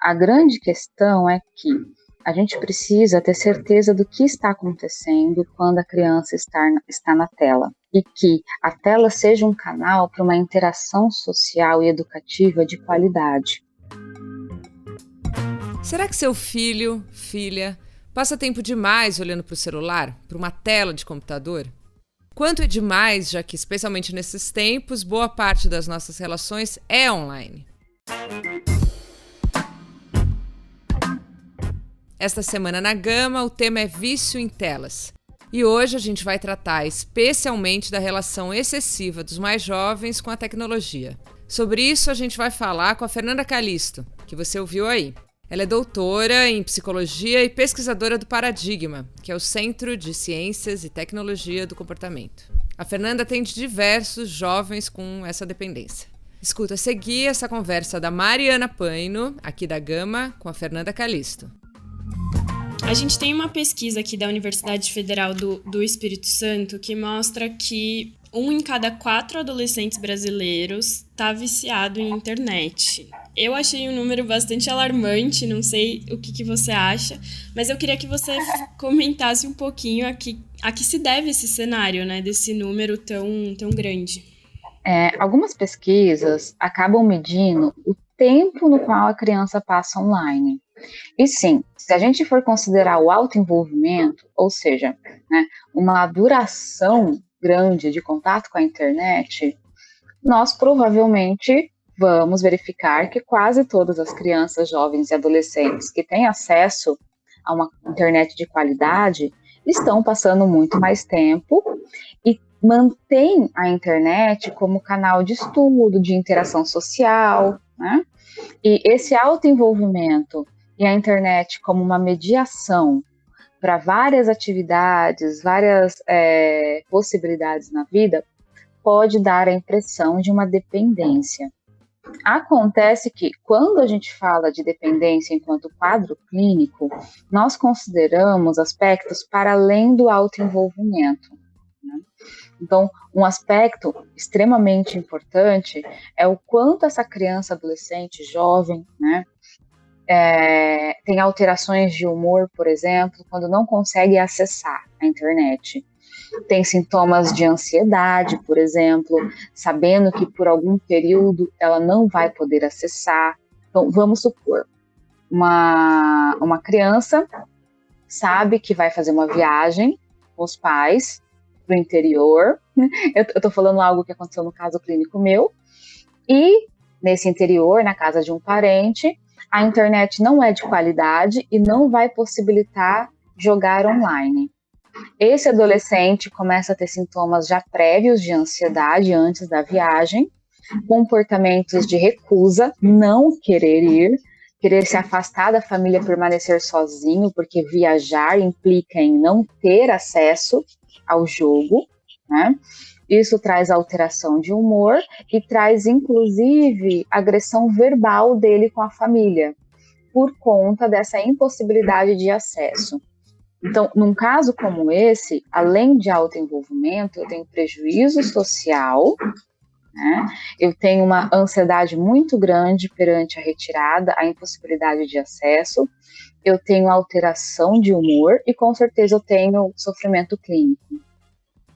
A grande questão é que a gente precisa ter certeza do que está acontecendo quando a criança está na tela. E que a tela seja um canal para uma interação social e educativa de qualidade. Será que seu filho, filha, passa tempo demais olhando para o celular, para uma tela de computador? Quanto é demais, já que, especialmente nesses tempos, boa parte das nossas relações é online? Esta semana na Gama, o tema é vício em telas. E hoje a gente vai tratar especialmente da relação excessiva dos mais jovens com a tecnologia. Sobre isso a gente vai falar com a Fernanda Calisto, que você ouviu aí. Ela é doutora em psicologia e pesquisadora do Paradigma, que é o Centro de Ciências e Tecnologia do Comportamento. A Fernanda atende diversos jovens com essa dependência. Escuta a seguir essa conversa da Mariana Paino, aqui da Gama, com a Fernanda Calisto. A gente tem uma pesquisa aqui da Universidade Federal do Espírito Santo que mostra que 1 em cada 4 adolescentes brasileiros está viciado em internet. Eu achei um número bastante alarmante, não sei o que você acha, mas eu queria que você comentasse um pouquinho a que se deve esse cenário, né, desse número tão grande. Algumas pesquisas acabam medindo o tempo no qual a criança passa online. E sim, se a gente for considerar o autoenvolvimento, ou seja, né, uma duração grande de contato com a internet, nós provavelmente vamos verificar que quase todas as crianças, jovens e adolescentes que têm acesso a uma internet de qualidade estão passando muito mais tempo e mantêm a internet como canal de estudo, de interação social, né? E esse autoenvolvimento e a internet como uma mediação para várias atividades, várias possibilidades na vida, pode dar a impressão de uma dependência. Acontece que, quando a gente fala de dependência enquanto quadro clínico, nós consideramos aspectos para além do autoenvolvimento, né? Então, um aspecto extremamente importante é o quanto essa criança, adolescente, jovem, né, tem alterações de humor, por exemplo, quando não consegue acessar a internet. Tem sintomas de ansiedade, por exemplo, sabendo que por algum período ela não vai poder acessar. Então, vamos supor, uma criança sabe que vai fazer uma viagem com os pais para o interior. Eu estou falando algo que aconteceu no caso clínico meu. E nesse interior, na casa de um parente, a internet não é de qualidade e não vai possibilitar jogar online. Esse adolescente começa a ter sintomas já prévios de ansiedade antes da viagem, comportamentos de recusa, não querer ir, querer se afastar da família, permanecer sozinho, porque viajar implica em não ter acesso ao jogo, né? Isso traz alteração de humor e traz, inclusive, agressão verbal dele com a família, por conta dessa impossibilidade de acesso. Então, num caso como esse, além de autoenvolvimento, eu tenho prejuízo social, né? Eu tenho uma ansiedade muito grande perante a retirada, a impossibilidade de acesso, eu tenho alteração de humor e, com certeza, eu tenho sofrimento clínico.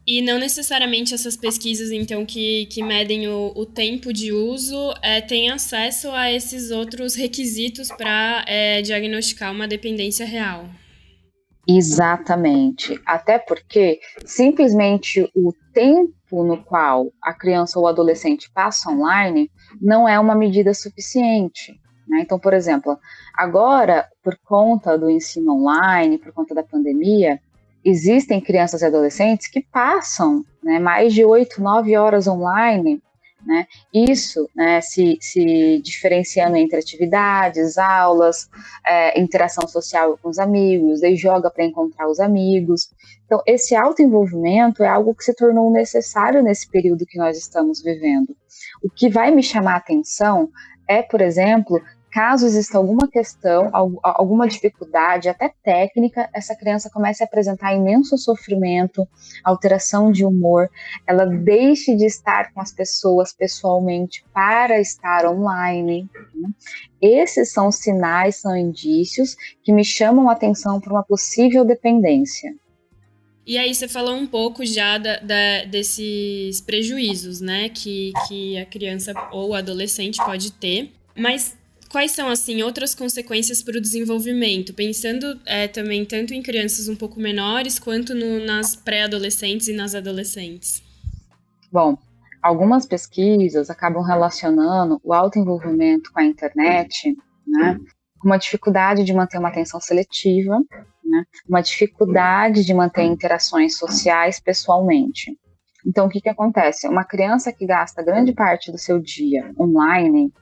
E não necessariamente essas pesquisas, então, que medem o tempo de uso, têm acesso a esses outros requisitos para diagnosticar uma dependência real. Exatamente. Até porque simplesmente o tempo no qual a criança ou o adolescente passa online não é uma medida suficiente, né? Então, por exemplo, agora, por conta do ensino online, por conta da pandemia, existem crianças e adolescentes que passam, né, mais de 8, 9 horas online, né? Isso, né, se diferenciando entre atividades, aulas, interação social com os amigos, daí joga para encontrar os amigos. Então, esse autoenvolvimento é algo que se tornou necessário nesse período que nós estamos vivendo. O que vai me chamar a atenção é, por exemplo, Caso exista alguma questão, alguma dificuldade, até técnica, essa criança comece a apresentar imenso sofrimento, alteração de humor, ela deixe de estar com as pessoas pessoalmente para estar online. Né? Esses são sinais, são indícios que me chamam a atenção para uma possível dependência. E aí você falou um pouco já desses prejuízos, né, que a criança ou o adolescente pode ter, mas quais são, assim, outras consequências para o desenvolvimento? Pensando também tanto em crianças um pouco menores, quanto nas pré-adolescentes e nas adolescentes. Bom, algumas pesquisas acabam relacionando o autoenvolvimento com a internet, né, com uma dificuldade de manter uma atenção seletiva, né, uma dificuldade de manter interações sociais pessoalmente. Então, o que acontece? Uma criança que gasta grande parte do seu dia online,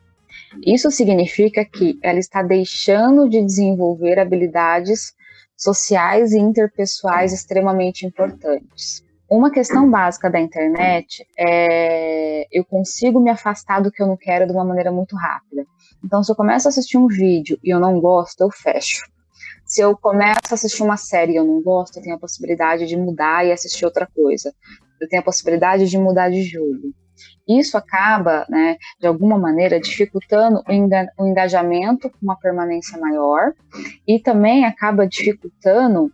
isso significa que ela está deixando de desenvolver habilidades sociais e interpessoais extremamente importantes. Uma questão básica da internet é eu consigo me afastar do que eu não quero de uma maneira muito rápida. Então, se eu começo a assistir um vídeo e eu não gosto, eu fecho. Se eu começo a assistir uma série e eu não gosto, eu tenho a possibilidade de mudar e assistir outra coisa. Eu tenho a possibilidade de mudar de jogo. Isso acaba, né, de alguma maneira, dificultando o engajamento com uma permanência maior e também acaba dificultando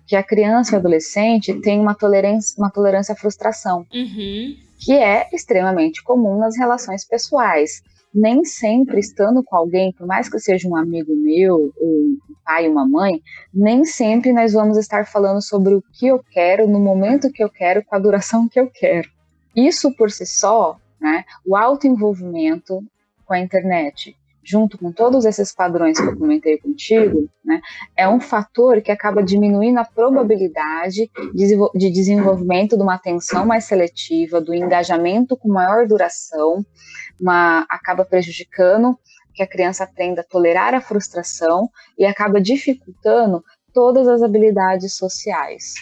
que a criança e o adolescente tenham uma tolerância à frustração, que é extremamente comum nas relações pessoais. Nem sempre estando com alguém, por mais que seja um amigo meu, ou um pai, uma mãe, nem sempre nós vamos estar falando sobre o que eu quero, no momento que eu quero, com a duração que eu quero. Isso por si só, né, o autoenvolvimento com a internet, junto com todos esses padrões que eu comentei contigo, né, é um fator que acaba diminuindo a probabilidade de desenvolvimento de uma atenção mais seletiva, do engajamento com maior duração, acaba prejudicando que a criança aprenda a tolerar a frustração e acaba dificultando todas as habilidades sociais.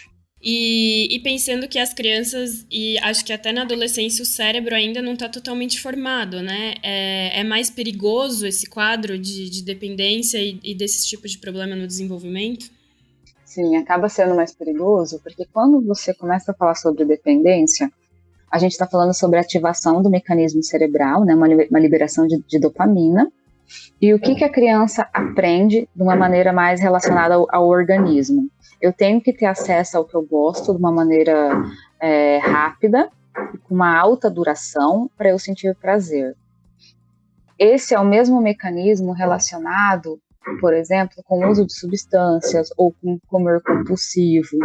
E pensando que as crianças, e acho que até na adolescência, o cérebro ainda não está totalmente formado, né? É mais perigoso esse quadro de dependência e desse tipo de problema no desenvolvimento? Sim, acaba sendo mais perigoso, porque quando você começa a falar sobre dependência, a gente está falando sobre a ativação do mecanismo cerebral, né? Uma liberação de dopamina, e o que a criança aprende de uma maneira mais relacionada ao organismo. Eu tenho que ter acesso ao que eu gosto de uma maneira rápida, com uma alta duração, para eu sentir prazer. Esse é o mesmo mecanismo relacionado, por exemplo, com o uso de substâncias ou com comer compulsivo.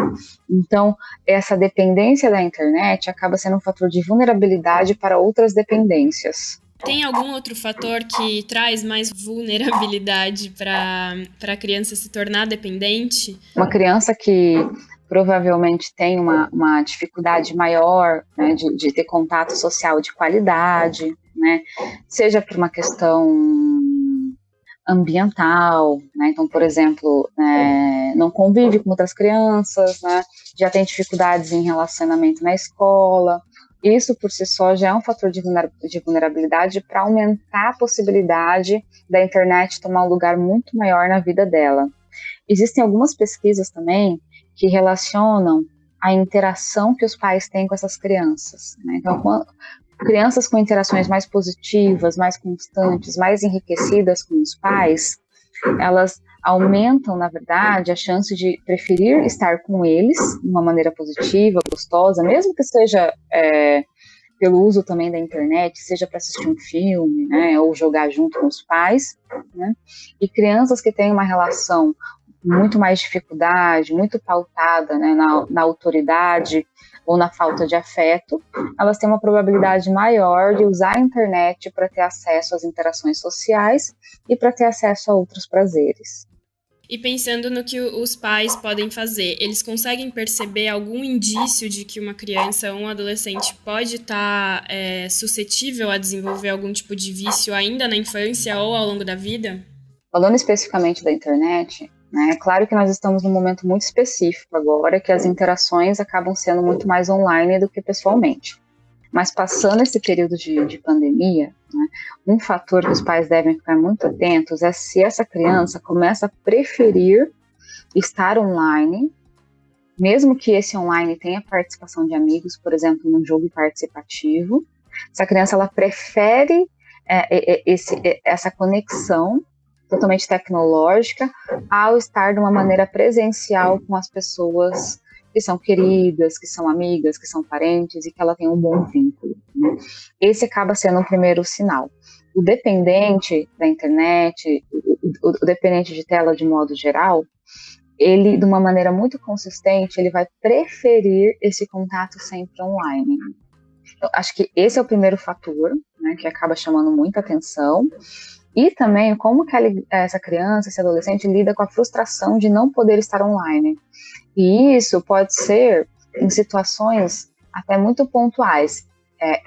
Então, essa dependência da internet acaba sendo um fator de vulnerabilidade para outras dependências. Tem algum outro fator que traz mais vulnerabilidade para a criança se tornar dependente? Uma criança que provavelmente tem uma dificuldade maior, né, de ter contato social de qualidade, né, seja por uma questão ambiental, né, então, por exemplo, não convive com outras crianças, né, já tem dificuldades em relacionamento na escola. Isso, por si só, já é um fator de vulnerabilidade para aumentar a possibilidade da internet tomar um lugar muito maior na vida dela. Existem algumas pesquisas também que relacionam a interação que os pais têm com essas crianças, né? Então, crianças com interações mais positivas, mais constantes, mais enriquecidas com os pais, elas aumentam, na verdade, a chance de preferir estar com eles de uma maneira positiva, gostosa, mesmo que seja pelo uso também da internet, seja para assistir um filme, né, ou jogar junto com os pais, né? E crianças que têm uma relação muito mais dificuldade, muito pautada, né, na autoridade ou na falta de afeto, elas têm uma probabilidade maior de usar a internet para ter acesso às interações sociais e para ter acesso a outros prazeres. E pensando no que os pais podem fazer, eles conseguem perceber algum indício de que uma criança ou um adolescente pode estar suscetível a desenvolver algum tipo de vício ainda na infância ou ao longo da vida? Falando especificamente da internet, né, é claro que nós estamos num momento muito específico agora, que as interações acabam sendo muito mais online do que pessoalmente. Mas passando esse período de pandemia, né? Um fator que os pais devem ficar muito atentos é se essa criança começa a preferir estar online, mesmo que esse online tenha participação de amigos, por exemplo, num jogo participativo. Se a criança ela prefere essa conexão totalmente tecnológica ao estar de uma maneira presencial com as pessoas que são queridas, que são amigas, que são parentes e que ela tem um bom vínculo, né? Esse acaba sendo o primeiro sinal. O dependente da internet, o dependente de tela de modo geral, ele, de uma maneira muito consistente, ele vai preferir esse contato sempre online. Então, acho que esse é o primeiro fator, né, que acaba chamando muita atenção. E também como que essa criança, esse adolescente lida com a frustração de não poder estar online. E isso pode ser em situações até muito pontuais.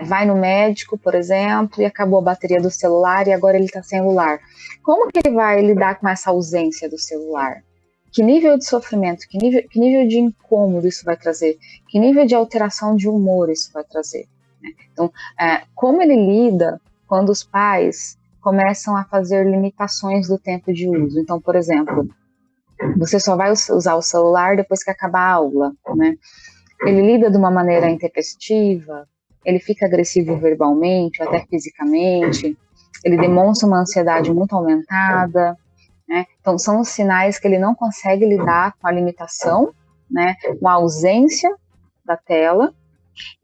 Vai no médico, por exemplo, e acabou a bateria do celular e agora ele está sem celular. Como que ele vai lidar com essa ausência do celular? Que nível de sofrimento, que nível de incômodo isso vai trazer? Que nível de alteração de humor isso vai trazer? Então, como ele lida quando os pais começam a fazer limitações do tempo de uso? Então, por exemplo, você só vai usar o celular depois que acabar a aula, né? Ele lida de uma maneira intempestiva, ele fica agressivo verbalmente, ou até fisicamente, ele demonstra uma ansiedade muito aumentada, né? Então, são os sinais que ele não consegue lidar com a limitação, né, com a ausência da tela,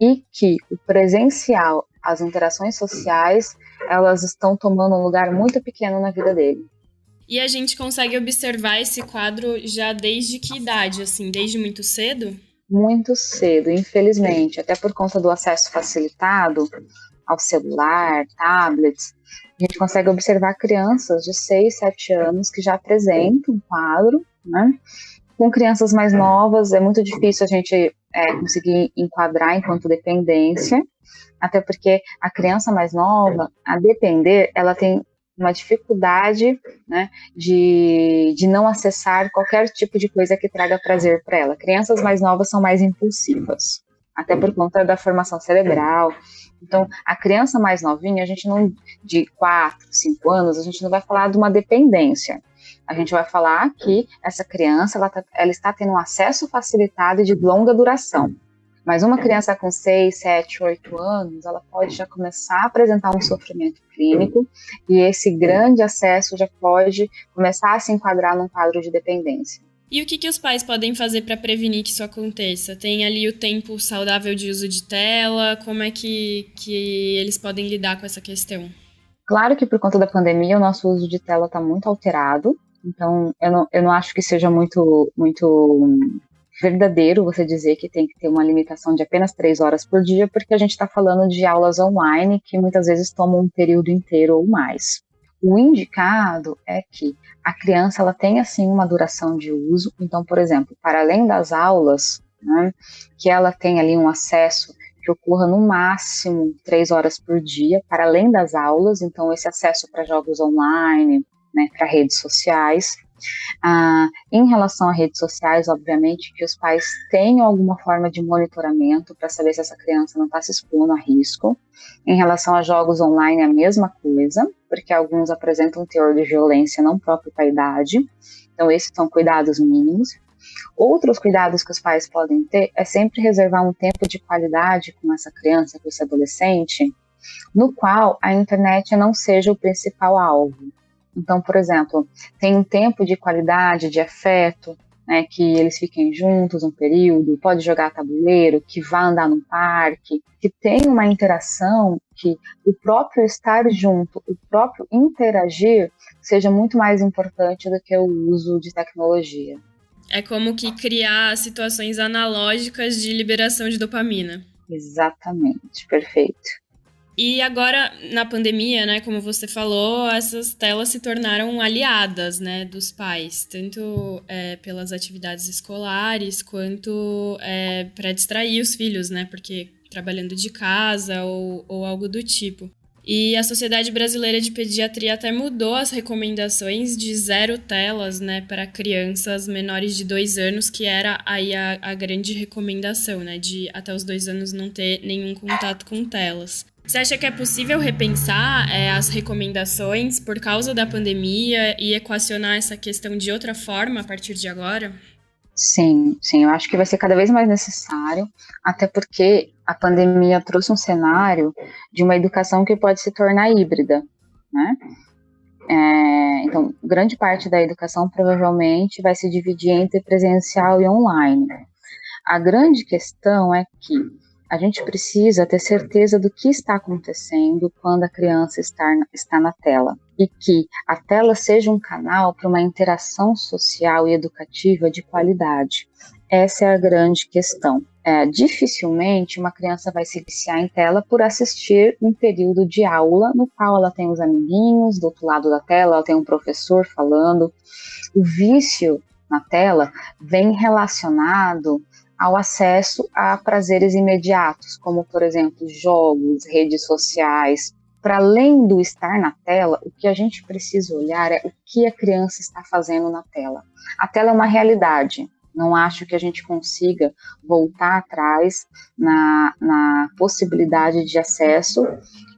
e que o presencial, as interações sociais, elas estão tomando um lugar muito pequeno na vida dele. E a gente consegue observar esse quadro já desde que idade, assim, desde muito cedo? Muito cedo, infelizmente, até por conta do acesso facilitado ao celular, tablets, a gente consegue observar crianças de 6, 7 anos que já apresentam um quadro, né? Com crianças mais novas, é muito difícil a gente conseguir enquadrar enquanto dependência, até porque a criança mais nova, a depender, ela tem uma dificuldade, né, de não acessar qualquer tipo de coisa que traga prazer para ela. Crianças mais novas são mais impulsivas, até por conta da formação cerebral. Então, a criança mais novinha, a gente não, de 4, 5 anos, a gente não vai falar de uma dependência. A gente vai falar que essa criança, ela está tendo um acesso facilitado e de longa duração. Mas uma criança com 6, 7, 8 anos, ela pode já começar a apresentar um sofrimento clínico e esse grande acesso já pode começar a se enquadrar num quadro de dependência. E o que os pais podem fazer para prevenir que isso aconteça? Tem ali o tempo saudável de uso de tela? Como é que eles podem lidar com essa questão? Claro que por conta da pandemia o nosso uso de tela está muito alterado, então eu não acho que seja muito verdadeiro você dizer que tem que ter uma limitação de apenas 3 horas por dia, porque a gente está falando de aulas online que muitas vezes tomam um período inteiro ou mais. O indicado é que a criança ela tenha sim uma duração de uso, então, por exemplo, para além das aulas, né, que ela tenha ali um acesso que ocorra no máximo 3 horas por dia, para além das aulas, então esse acesso para jogos online, né, para redes sociais. Em relação a redes sociais, obviamente, que os pais tenham alguma forma de monitoramento para saber se essa criança não está se expondo a risco. Em relação a jogos online, é a mesma coisa, porque alguns apresentam um teor de violência não próprio para a idade, então esses são cuidados mínimos. Outros cuidados que os pais podem ter é sempre reservar um tempo de qualidade com essa criança, com esse adolescente, no qual a internet não seja o principal alvo. Então, por exemplo, tem um tempo de qualidade, de afeto, né, que eles fiquem juntos um período, pode jogar tabuleiro, que vá andar no parque, que tenha uma interação, que o próprio estar junto, o próprio interagir, seja muito mais importante do que o uso de tecnologia. É como que criar situações analógicas de liberação de dopamina. Exatamente, perfeito. E agora, na pandemia, né, como você falou, essas telas se tornaram aliadas, né, dos pais, tanto pelas atividades escolares, quanto para distrair os filhos, né, porque trabalhando de casa ou algo do tipo. E a Sociedade Brasileira de Pediatria até mudou as recomendações de 0 telas, né, para crianças menores de 2 anos, que era aí a grande recomendação, né, de até os 2 anos não ter nenhum contato com telas. Você acha que é possível repensar as recomendações por causa da pandemia e equacionar essa questão de outra forma a partir de agora? Sim, eu acho que vai ser cada vez mais necessário, até porque a pandemia trouxe um cenário de uma educação que pode se tornar híbrida, né? Então, grande parte da educação provavelmente vai se dividir entre presencial e online. A grande questão é que a gente precisa ter certeza do que está acontecendo quando a criança está na tela. E que a tela seja um canal para uma interação social e educativa de qualidade. Essa é a grande questão. Dificilmente uma criança vai se viciar em tela por assistir um período de aula no qual ela tem os amiguinhos, do outro lado da tela ela tem um professor falando. O vício na tela vem relacionado ao acesso a prazeres imediatos, como, por exemplo, jogos, redes sociais. Para além do estar na tela, o que a gente precisa olhar é o que a criança está fazendo na tela. A tela é uma realidade. Não acho que a gente consiga voltar atrás na possibilidade de acesso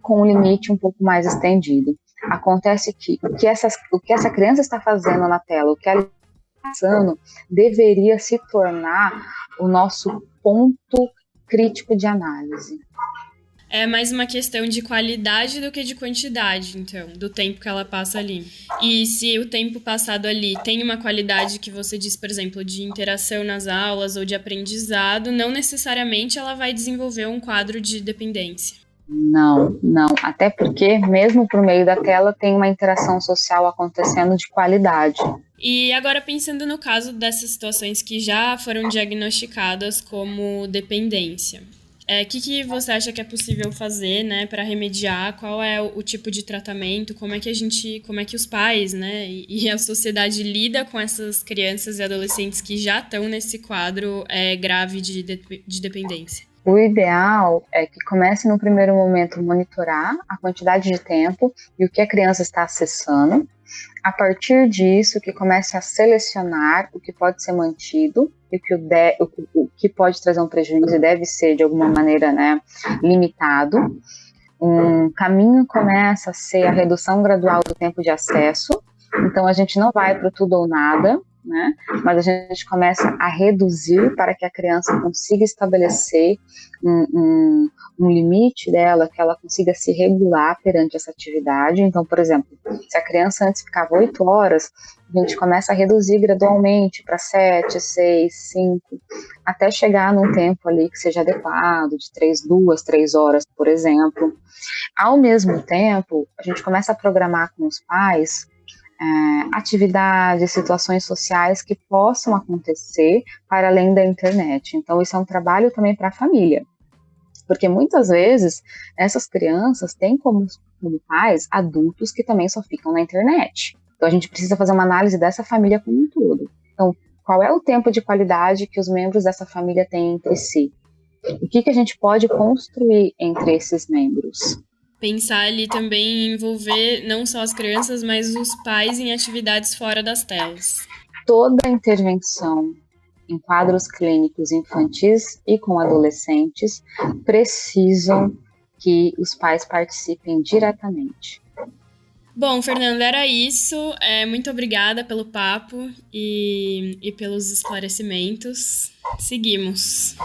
com um limite um pouco mais estendido. Acontece que o que essa criança está fazendo na tela, o que ela deveria se tornar o nosso ponto crítico de análise. É mais uma questão de qualidade do que de quantidade, então, do tempo que ela passa ali. E se o tempo passado ali tem uma qualidade que você diz, por exemplo, de interação nas aulas ou de aprendizado, não necessariamente ela vai desenvolver um quadro de dependência. Não. Até porque, mesmo por meio da tela, tem uma interação social acontecendo de qualidade. E agora, pensando no caso dessas situações que já foram diagnosticadas como dependência, o que você acha que é possível fazer, né, para remediar? Qual é o tipo de tratamento? Como é que os pais, né, e a sociedade lida com essas crianças e adolescentes que já estão nesse quadro grave de dependência? O ideal é que comece no primeiro momento a monitorar a quantidade de tempo e o que a criança está acessando. A partir disso, que comece a selecionar o que pode ser mantido e o que pode trazer um prejuízo e deve ser, de alguma maneira, né, limitado. Um caminho começa a ser a redução gradual do tempo de acesso. Então, a gente não vai para o tudo ou nada, né? Mas a gente começa a reduzir para que a criança consiga estabelecer um limite dela, que ela consiga se regular perante essa atividade. Então, por exemplo, se a criança antes ficava 8 horas, a gente começa a reduzir gradualmente para 7, 6, 5, até chegar num tempo ali que seja adequado, de 2, 3 horas, por exemplo. Ao mesmo tempo, a gente começa a programar com os pais atividades, situações sociais que possam acontecer para além da internet. Então, isso é um trabalho também para a família, porque muitas vezes essas crianças têm como pais adultos que também só ficam na internet. Então, a gente precisa fazer uma análise dessa família como um todo. Então, qual é o tempo de qualidade que os membros dessa família têm entre si? O que a gente pode construir entre esses membros? Pensar ali também em envolver não só as crianças, mas os pais em atividades fora das telas. Toda intervenção em quadros clínicos infantis e com adolescentes precisam que os pais participem diretamente. Bom, Fernanda, era isso. Muito obrigada pelo papo e pelos esclarecimentos. Seguimos.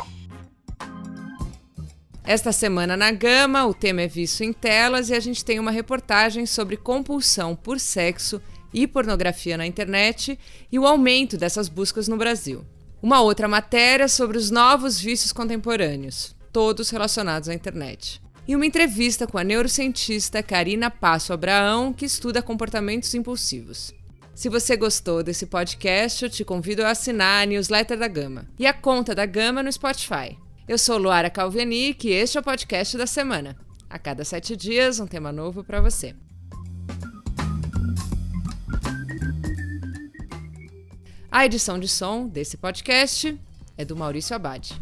Esta semana na Gama, o tema é vício em telas e a gente tem uma reportagem sobre compulsão por sexo e pornografia na internet e o aumento dessas buscas no Brasil. Uma outra matéria sobre os novos vícios contemporâneos, todos relacionados à internet. E uma entrevista com a neurocientista Karina Passo Abraão, que estuda comportamentos impulsivos. Se você gostou desse podcast, eu te convido a assinar a newsletter da Gama e a conta da Gama no Spotify. Eu sou Luara Calvenic e este é o podcast da semana. A cada 7 dias, um tema novo para você. A edição de som desse podcast é do Maurício Abad.